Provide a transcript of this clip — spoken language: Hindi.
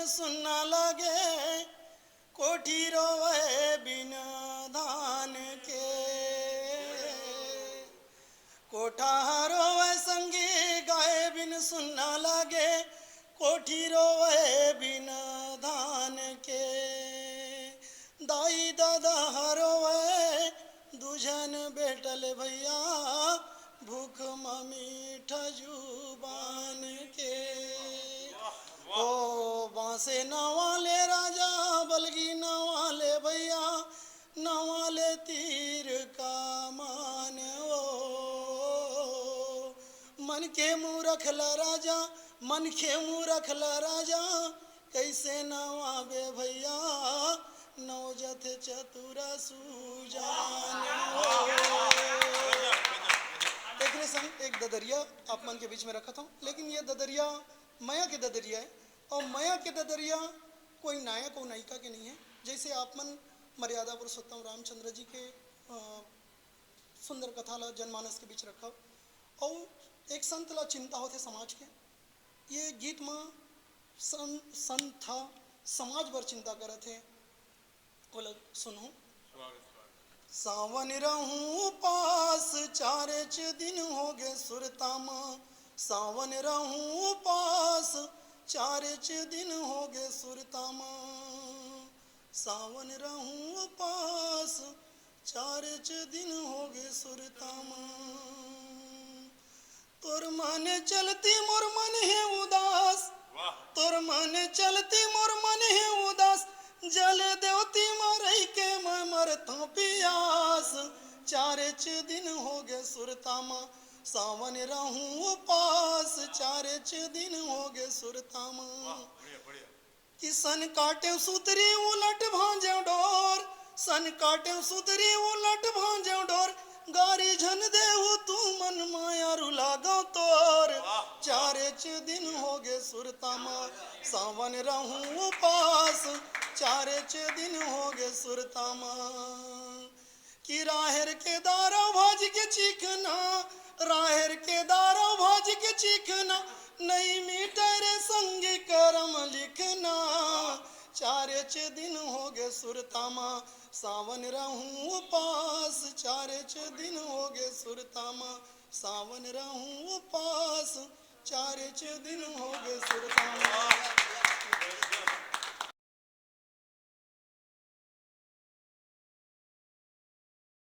सुनना लगे, कोठी रोवे बिन धान के। कोठा रोवे संगी गाए बिन सुनना लगे, कोठी रोवे बिन धान के। दाई दादा रोवे दुझन बेटल भैया, भूख मीठ जुबान के। ओ बांसे नवाले राजा, बलगी नवाले भैया, नवाले तीर का मान। ओ मन के मुँह रखला राजा, मन के मुँह रखला राजा, कैसे नवाबे भैया, नौजथ चतुरा सुजान। एक संग एक ददरिया आप मन के बीच में रखा था, लेकिन ये ददरिया माया के ददरिया है, और माया के ददरिया कोई नायक और नायिका के नहीं है। जैसे आप मन मर्यादा पुरुषोत्तम रामचंद्र जी के सुंदर कथा ला जनमानस के बीच रखा, और एक संत ला चिंता होते समाज के। ये गीत में संत था समाज पर चिंता करते हैं। बोला सुनो, सावन रहूं पास, चारे च दिन हो गए सुरतामा। सावन रहूं पास, चारे च दिन हो गए सुरतामा। सावन रहूं पास, चारे च दिन हो गए सुरतामा। तोर मन चलती मोर मन है उदास, तोर मन चलती मोर मन है उदास, जल देवती मरई के मैं मरता पियास। चारे च दिन हो गए सुरतामा, सावन रहूं पास, चारे च दिन हो गए सुरतामा। किसन काटे सुतरी उलट भांजे डोर, सन काटे सुतरी उलट भांजे डोर, गारी झन देहु तू मन माया रुला गो तोर। चारे च दिन हो गए सुरतामा, सावन रहूं पास, चारे च दिन हो गए सुरतामा। कि राहर के दारा भाज के चीखना, राहर के दारा भाज के चीखना, नहीं मीठरे संग करम लिखना। चारे च दिन हो गए सुरतामा, सावन रहूं पास, चारे च दिन हो गए सुरतामा। सावन रहूं पास, चारे च दिन हो गए सुरतामा।